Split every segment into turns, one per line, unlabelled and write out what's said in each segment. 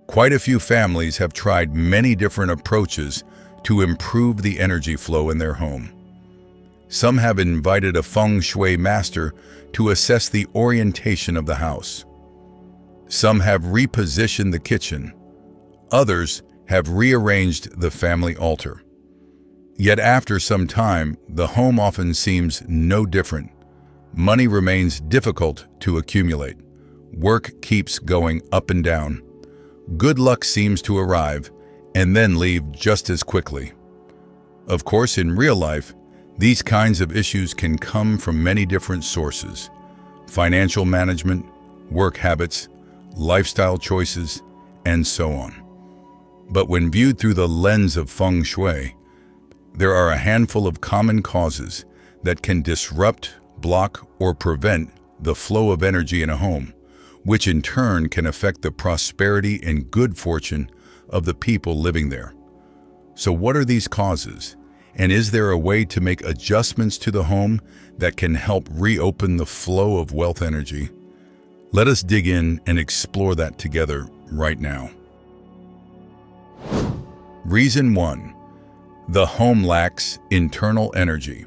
Quite a few families have tried many different approaches to improve the energy flow in their home. Some have invited a Feng Shui master to assess the orientation of the house. Some have repositioned the kitchen. Others have rearranged the family altar. Yet after some time, the home often seems no different. Money remains difficult to accumulate. Work keeps going up and down. Good luck seems to arrive and then leave just as quickly. Of course, in real life, these kinds of issues can come from many different sources: financial management, work habits, lifestyle choices, and so on. But when viewed through the lens of Feng Shui, there are a handful of common causes that can disrupt, block, or prevent the flow of energy in a home, which in turn can affect the prosperity and good fortune of the people living there. So what are these causes? And is there a way to make adjustments to the home that can help reopen the flow of wealth energy? Let us dig in and explore that together right now. Reason 1. The home lacks internal energy.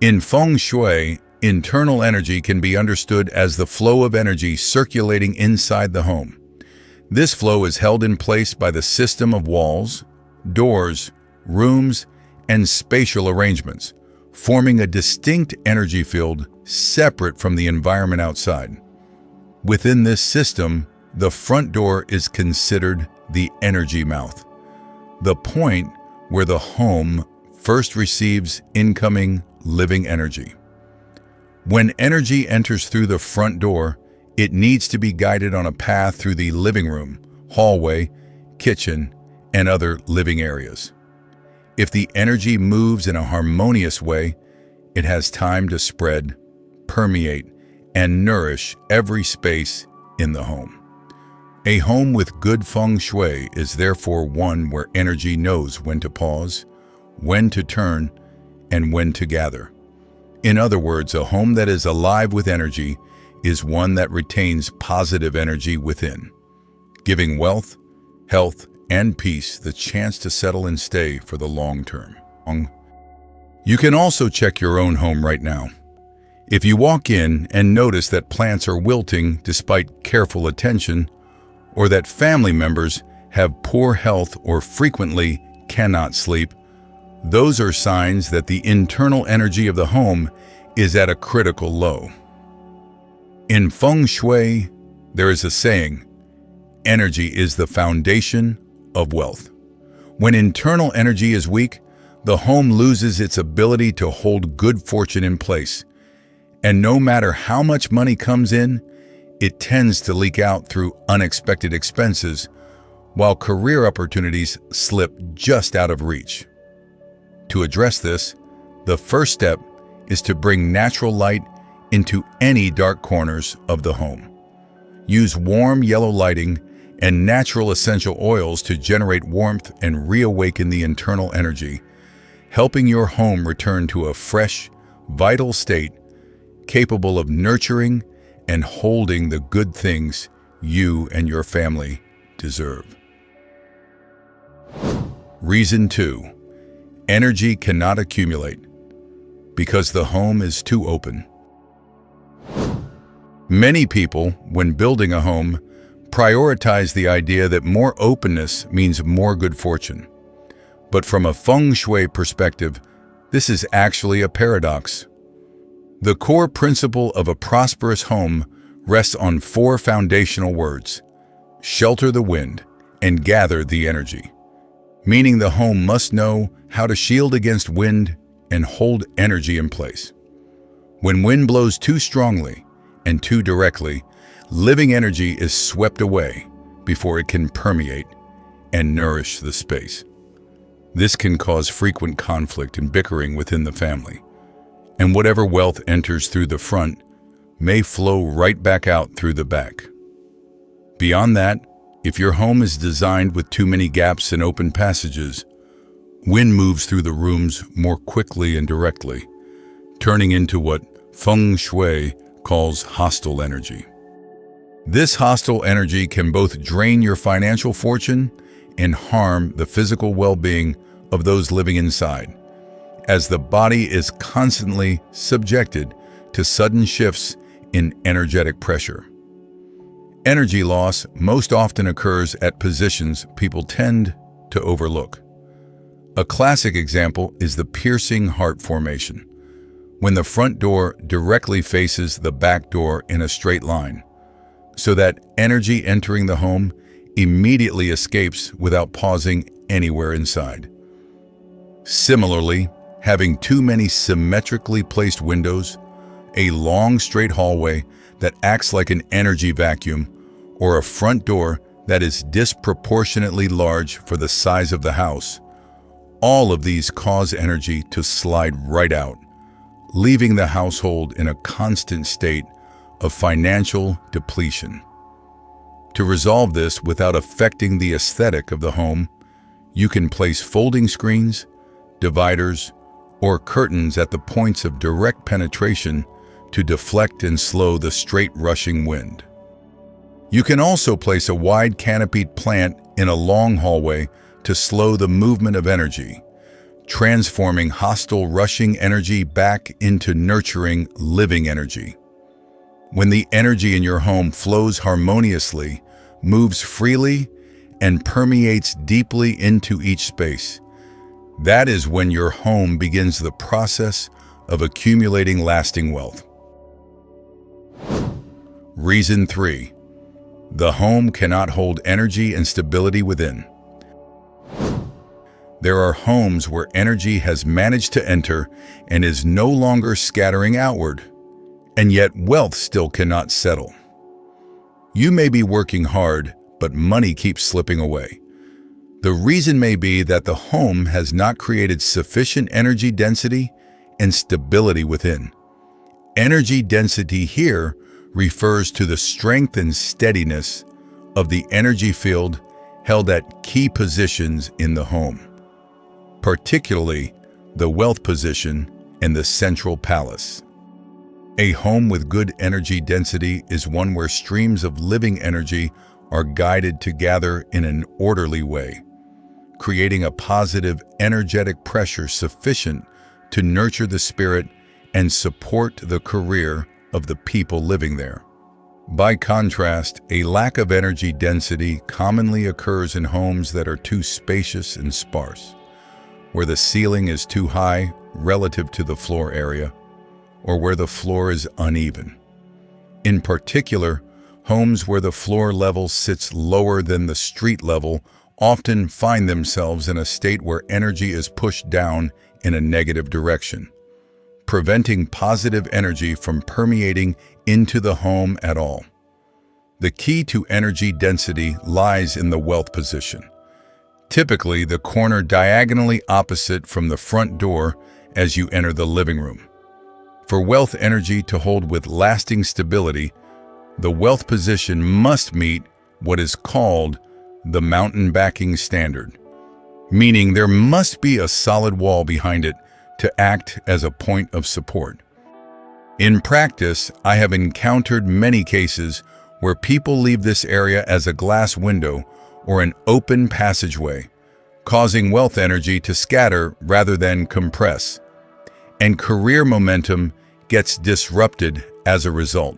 In Feng Shui, internal energy can be understood as the flow of energy circulating inside the home. This flow is held in place by the system of walls, doors, rooms, and spatial arrangements, forming a distinct energy field separate from the environment outside. Within this system, the front door is considered the energy mouth, the point where the home first receives incoming living energy. When energy enters through the front door, it needs to be guided on a path through the living room, hallway, kitchen, and other living areas. If the energy moves in a harmonious way, it has time to spread, permeate, and nourish every space in the home. A home with good Feng Shui is therefore one where energy knows when to pause, when to turn, and when to gather. In other words, a home that is alive with energy is one that retains positive energy within, giving wealth, health, and peace the chance to settle and stay for the long term. You can also check your own home right now. If you walk in and notice that plants are wilting despite careful attention, or that family members have poor health or frequently cannot sleep, those are signs that the internal energy of the home is at a critical low. In Feng Shui, there is a saying, energy is the foundation of wealth. When internal energy is weak, the home loses its ability to hold good fortune in place. And no matter how much money comes in, it tends to leak out through unexpected expenses, while career opportunities slip just out of reach. To address this, the first step is to bring natural light into any dark corners of the home. Use warm yellow lighting and natural essential oils to generate warmth and reawaken the internal energy, helping your home return to a fresh, vital state capable of nurturing and holding the good things you and your family deserve. Reason 2. Energy cannot accumulate because the home is too open. Many people, when building a home, prioritize the idea that more openness means more good fortune. But from a Feng Shui perspective, this is actually a paradox. The core principle of a prosperous home rests on 4 foundational words: shelter the wind and gather the energy, meaning the home must know how to shield against wind and hold energy in place. When wind blows too strongly and too directly, living energy is swept away before it can permeate and nourish the space. This can cause frequent conflict and bickering within the family, and whatever wealth enters through the front may flow right back out through the back. Beyond that, if your home is designed with too many gaps and open passages, wind moves through the rooms more quickly and directly, turning into what Feng Shui calls hostile energy. This hostile energy can both drain your financial fortune and harm the physical well-being of those living inside, as the body is constantly subjected to sudden shifts in energetic pressure. Energy loss most often occurs at positions people tend to overlook. A classic example is the piercing heart formation, when the front door directly faces the back door in a straight line, so that energy entering the home immediately escapes without pausing anywhere inside. Similarly, having too many symmetrically placed windows, a long straight hallway that acts like an energy vacuum, or a front door that is disproportionately large for the size of the house, all of these cause energy to slide right out, leaving the household in a constant state of financial depletion. To resolve this without affecting the aesthetic of the home, you can place folding screens, dividers, or curtains at the points of direct penetration to deflect and slow the straight rushing wind. You can also place a wide canopied plant in a long hallway to slow the movement of energy, transforming hostile rushing energy back into nurturing living energy. When the energy in your home flows harmoniously, moves freely, and permeates deeply into each space, that is when your home begins the process of accumulating lasting wealth. Reason 3. The home cannot hold energy and stability within. There are homes where energy has managed to enter and is no longer scattering outward, and yet wealth still cannot settle. You may be working hard, but money keeps slipping away. The reason may be that the home has not created sufficient energy density and stability within. Energy density here refers to the strength and steadiness of the energy field held at key positions in the home, particularly the wealth position and the central palace. A home with good energy density is one where streams of living energy are guided to gather in an orderly way, creating a positive energetic pressure sufficient to nurture the spirit and support the career of the people living there. By contrast, a lack of energy density commonly occurs in homes that are too spacious and sparse, where the ceiling is too high relative to the floor area, or where the floor is uneven. In particular, homes where the floor level sits lower than the street level often find themselves in a state where energy is pushed down in a negative direction, preventing positive energy from permeating into the home at all. The key to energy density lies in the wealth position, typically the corner diagonally opposite from the front door as you enter the living room. For wealth energy to hold with lasting stability, the wealth position must meet what is called the mountain backing standard, meaning there must be a solid wall behind it to act as a point of support. In practice, I have encountered many cases where people leave this area as a glass window or an open passageway, causing wealth energy to scatter rather than compress, and career momentum gets disrupted as a result.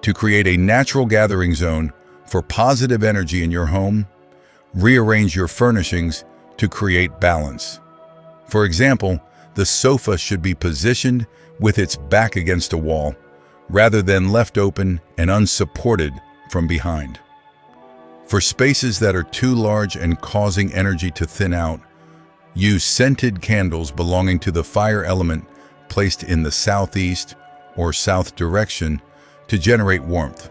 To create a natural gathering zone for positive energy in your home, rearrange your furnishings to create balance. For example, the sofa should be positioned with its back against a wall, rather than left open and unsupported from behind. For spaces that are too large and causing energy to thin out, use scented candles belonging to the fire element placed in the southeast or south direction to generate warmth,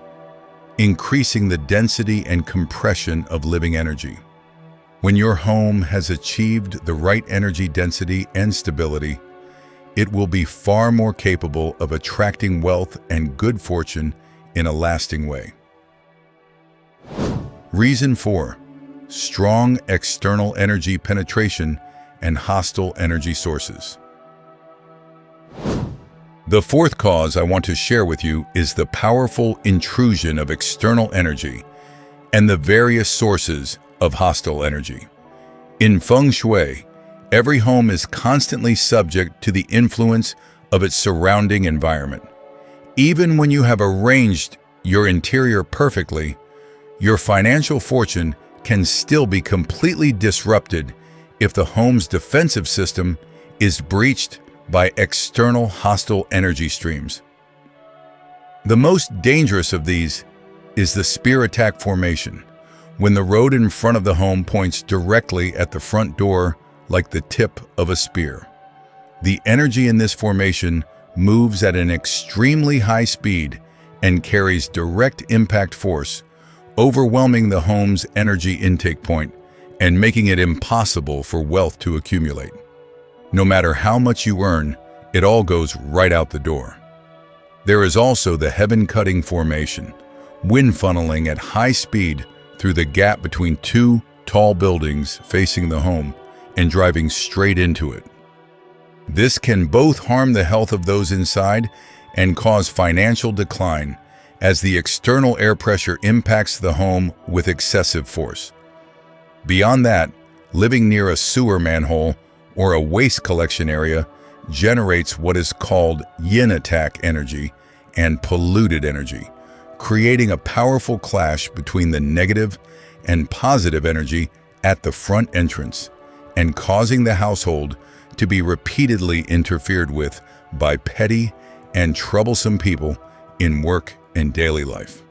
increasing the density and compression of living energy. When your home has achieved the right energy density and stability, it will be far more capable of attracting wealth and good fortune in a lasting way. Reason 4. Strong external energy penetration and hostile energy sources. The fourth cause I want to share with you is the powerful intrusion of external energy and the various sources of hostile energy. In Feng Shui, every home is constantly subject to the influence of its surrounding environment. Even when you have arranged your interior perfectly, your financial fortune can still be completely disrupted if the home's defensive system is breached by external hostile energy streams. The most dangerous of these is the spear attack formation, when the road in front of the home points directly at the front door like the tip of a spear. The energy in this formation moves at an extremely high speed and carries direct impact force, overwhelming the home's energy intake point and making it impossible for wealth to accumulate. No matter how much you earn, it all goes right out the door. There is also the heaven-cutting formation, wind funneling at high speed through the gap between two tall buildings facing the home and driving straight into it. This can both harm the health of those inside and cause financial decline as the external air pressure impacts the home with excessive force. Beyond that, living near a sewer manhole or a waste collection area generates what is called yin attack energy and polluted energy, creating a powerful clash between the negative and positive energy at the front entrance and causing the household to be repeatedly interfered with by petty and troublesome people in work and daily life.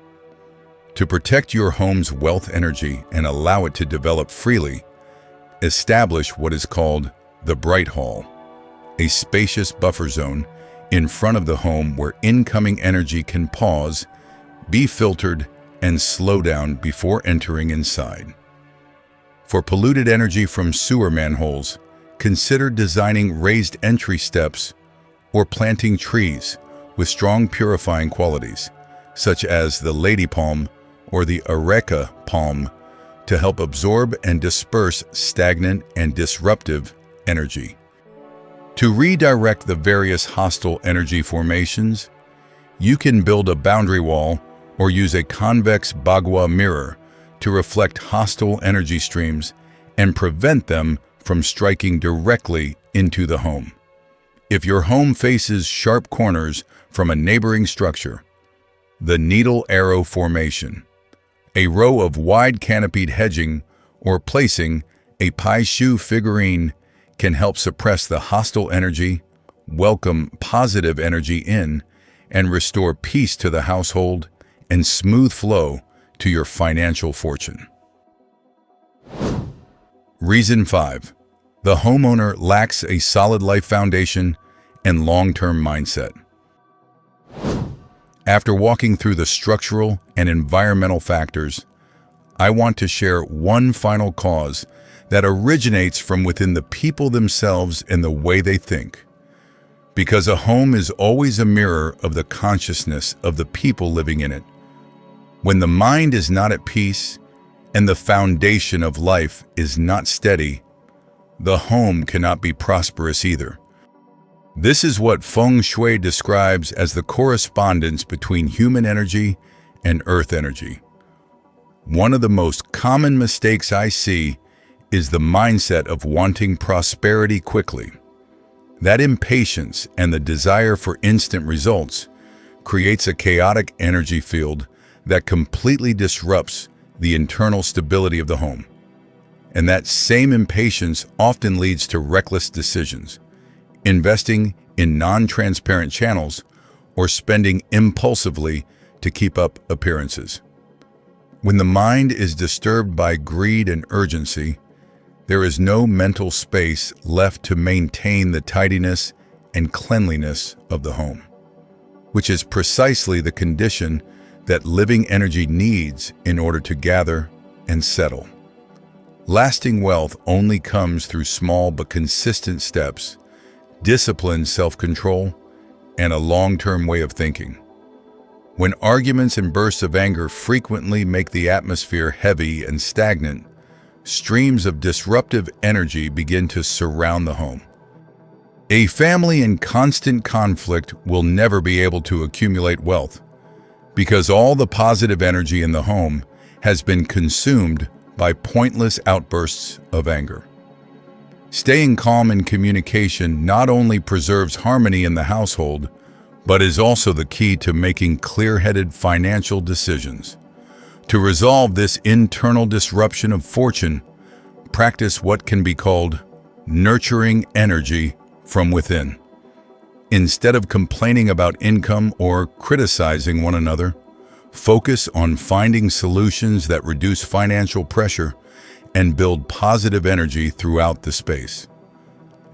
To protect your home's wealth energy and allow it to develop freely, establish what is called the Bright Hall, a spacious buffer zone in front of the home where incoming energy can pause, be filtered, and slow down before entering inside. For polluted energy from sewer manholes, consider designing raised entry steps or planting trees with strong purifying qualities, such as the lady palm or the areca palm, to help absorb and disperse stagnant and disruptive energy. To redirect the various hostile energy formations, you can build a boundary wall or use a convex bagua mirror to reflect hostile energy streams and prevent them from striking directly into the home. If your home faces sharp corners from a neighboring structure, the needle arrow formation, a row of wide canopied hedging, or placing a Pai Shu figurine can help suppress the hostile energy, welcome positive energy in, and restore peace to the household and smooth flow to your financial fortune. Reason 5. The homeowner lacks a solid life foundation and long-term mindset. After walking through the structural and environmental factors, I want to share one final cause that originates from within the people themselves and the way they think. Because a home is always a mirror of the consciousness of the people living in it. When the mind is not at peace and the foundation of life is not steady, the home cannot be prosperous either. This is what Feng Shui describes as the correspondence between human energy and earth energy. One of the most common mistakes I see is the mindset of wanting prosperity quickly. That impatience and the desire for instant results creates a chaotic energy field that completely disrupts the internal stability of the home. And that same impatience often leads to reckless decisions, investing in non-transparent channels, or spending impulsively to keep up appearances. When the mind is disturbed by greed and urgency, there is no mental space left to maintain the tidiness and cleanliness of the home, which is precisely the condition that living energy needs in order to gather and settle. Lasting wealth only comes through small but consistent steps, disciplined self-control, and a long-term way of thinking. When arguments and bursts of anger frequently make the atmosphere heavy and stagnant, streams of disruptive energy begin to surround the home. A family in constant conflict will never be able to accumulate wealth because all the positive energy in the home has been consumed by pointless outbursts of anger. Staying calm in communication not only preserves harmony in the household, but is also the key to making clear-headed financial decisions. To resolve this internal disruption of fortune, practice what can be called nurturing energy from within. Instead of complaining about income or criticizing one another, focus on finding solutions that reduce financial pressure and build positive energy throughout the space.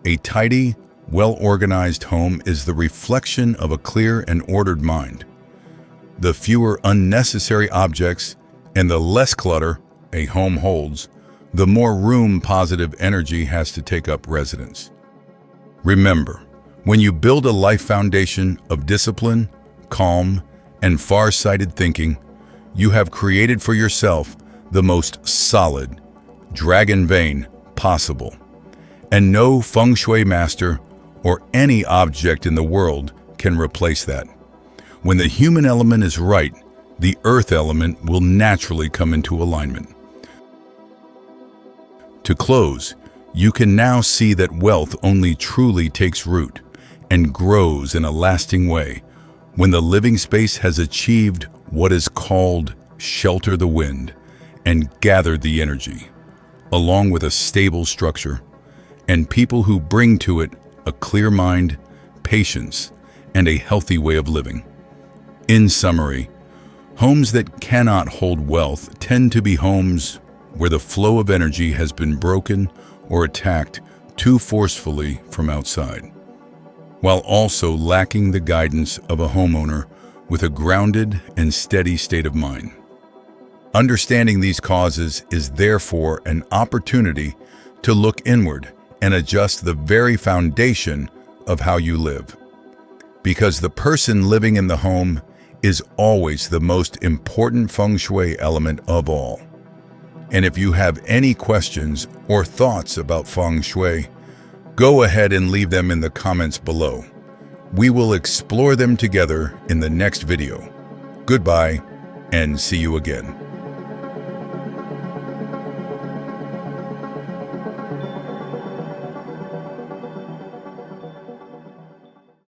A tidy, well-organized home is the reflection of a clear and ordered mind. The fewer unnecessary objects and the less clutter a home holds, the more room positive energy has to take up residence. Remember, when you build a life foundation of discipline, calm, and far-sighted thinking, you have created for yourself the most solid dragon vein possible. And no Feng Shui master or any object in the world can replace that. When the human element is right, the earth element will naturally come into alignment. To close, you can now see that wealth only truly takes root and grows in a lasting way when the living space has achieved what is called shelter the wind and gather the energy, along with a stable structure and people who bring to it a clear mind, patience, and a healthy way of living. In summary, homes that cannot hold wealth tend to be homes where the flow of energy has been broken or attacked too forcefully from outside, while also lacking the guidance of a homeowner with a grounded and steady state of mind. Understanding these causes is therefore an opportunity to look inward and adjust the very foundation of how you live. Because the person living in the home is always the most important Feng Shui element of all. And if you have any questions or thoughts about Feng Shui, go ahead and leave them in the comments below. We will explore them together in the next video. Goodbye, and see you again.